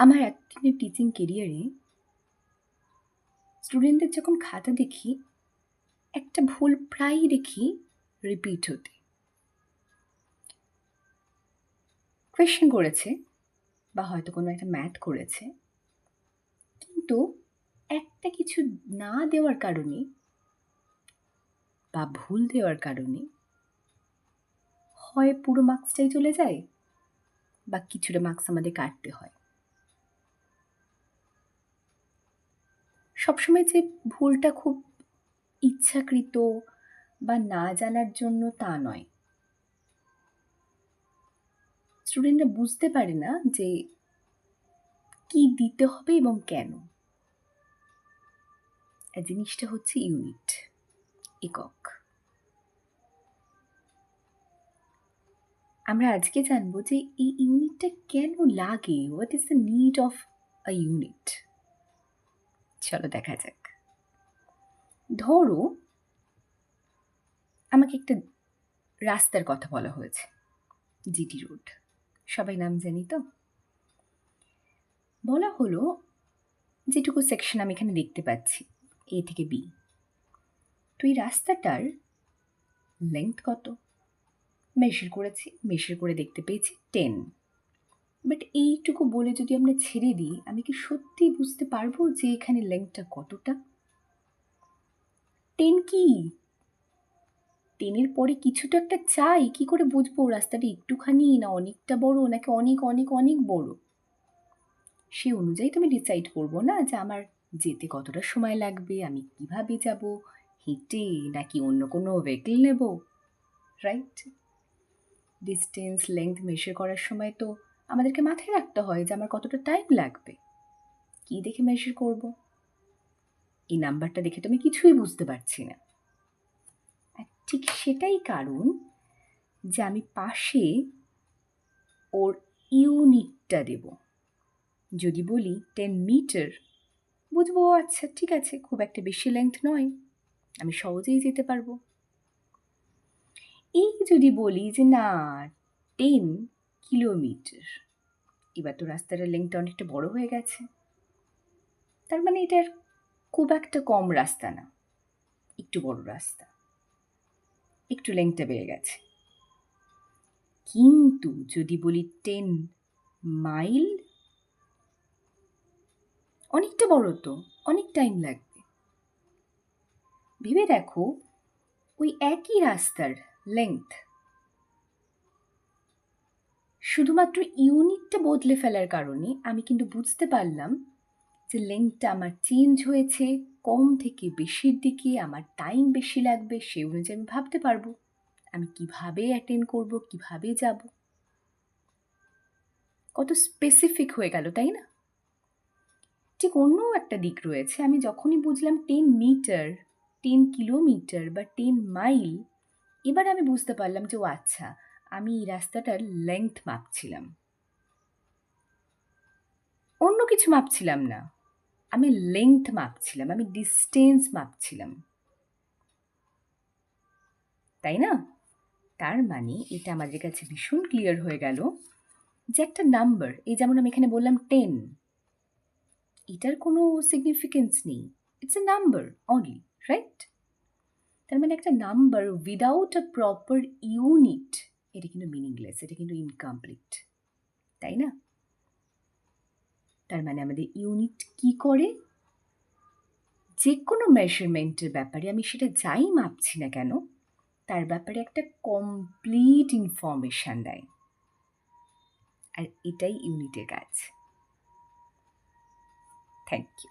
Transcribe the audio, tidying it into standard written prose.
আমার এতদিনের টিচিং কেরিয়ারে স্টুডেন্টদের যখন খাতা দেখি, একটা ভুল প্রায়ই দেখি রিপিট হতে। কোয়েশ্চেন করেছে বা হয়তো কোনো একটা ম্যাথ করেছে, কিন্তু একটা কিছু না দেওয়ার কারণে বা ভুল দেওয়ার কারণে হয় পুরো মার্কসটাই চলে যায় বা কিছুটা মার্কস আমাদের কাটতে হয়। সবসময় যে ভুলটা খুব ইচ্ছাকৃত বা না জানার জন্য তা নয়। স্টুডেন্টরা বুঝতে পারে না যে কি দিতে হবে এবং কেন। আর জিনিসটা হচ্ছে ইউনিট, একক। আমরা আজকে জানবো যে এই ইউনিটটা কেন লাগে, what is the need of a unit. চলো দেখা যাক। ধরো আমাকে একটা রাস্তার কথা বলা হয়েছে, জিটি রোড, সবাই নাম জানি তো। বলা হলো যেটুকু সেকশন আমি এখানে দেখতে পাচ্ছি, এ থেকে বি, তো এই রাস্তাটার লেন্থ কত? মেজার করেছি, মেজার করে দেখতে পেয়েছি 10। বাট এইটুকু বলে যদি আমরা ছেড়ে দিই, আমি কি সত্যি বুঝতে পারবো যে এখানে লেন্থটা কতটা? 10 কি? 10-এর পরে কিছুটা একটা চাই, কি করে বুঝবো রাস্তাটা একটুখানি না অনেকটা বড় নাকি অনেক অনেক অনেক বড়? সে অনুযায়ী তুমি ডিসাইড করবো না যে আমার যেতে কতটা সময় লাগবে, আমি কিভাবে যাব, হেঁটে নাকি অন্য কোনো ভেহিকল নেব, রাইট? ডিস্টেন্স লেন্থ মেজার করার সময় তো আমাদেরকে মাথায় রাখতে হয় যে আমার কতটা টাইম লাগবে। কি দেখে মেজার করব? এই নাম্বারটা দেখে তো আমি কিছুই বুঝতে পারছি না। আর ঠিক সেটাই কারণ যে আমি পাশে ওর ইউনিটটা দেব। যদি বলি 10 মিটার, বুঝবো আচ্ছা ঠিক আছে, খুব একটা বেশি লেন্থ নয়, আমি সহজেই যেতে পারবো। এই যদি বলি যে না 10 কিলোমিটার, এবার তো রাস্তাটার লেন্থটা অনেকটা বড় হয়ে গেছে, তার মানে এটার খুব একটা কম রাস্তা না, একটু বড় রাস্তা, একটু লেন্থটা বেড়ে গেছে। কিন্তু যদি বলি 10 মাইল, অনেকটা বড় তো, অনেক টাইম লাগবে। ভেবে দেখো, ওই একই রাস্তার লেন্থ, শুধুমাত্র ইউনিটটা বদলে ফেলার কারণে আমি কিন্তু বুঝতে পারলাম যে লেন্থটা আমার চেঞ্জ হয়েছে, কম থেকে বেশির দিকে, আমার টাইম বেশি লাগবে, সেই অনুযায়ী আমি ভাবতে পারবো আমি কিভাবে অ্যাটেন্ড করব, কিভাবে যাব। কত স্পেসিফিক হয়ে গেল, তাই না? ঠিক অন্য একটা দিক রয়েছে, আমি যখনই বুঝলাম 10 মিটার, 10 কিলোমিটার বা 10 মাইল, এবার আমি বুঝতে পারলাম যে ও আচ্ছা, আমি এই রাস্তাটার লেন্থ মাপছিলাম, অন্য কিছু মাপছিলাম না, আমি লেন্থ মাপছিলাম, আমি ডিস্টেন্স মাপছিলাম, তাই না? তার মানে এটা আমাদের কাছে ভীষণ ক্লিয়ার হয়ে গেল যে একটা নাম্বার, এই যেমন আমি এখানে বললাম 10, এটার কোনো সিগনিফিকেন্স নেই, it's a number only, right? তার মানে একটা number without a proper unit, এটা কিন্তু মিনিংলেস, এটা কিন্তু ইনকমপ্লিট, তাই না? তার মানে আমাদের ইউনিট কি করে? যে কোনো মেজারমেন্টের ব্যাপারে আমি সেটা যাই মাপছি না কেন, তার ব্যাপারে একটা কমপ্লিট ইনফরমেশান দেয়। আর এটাই ইউনিটের কাজ। Thank you.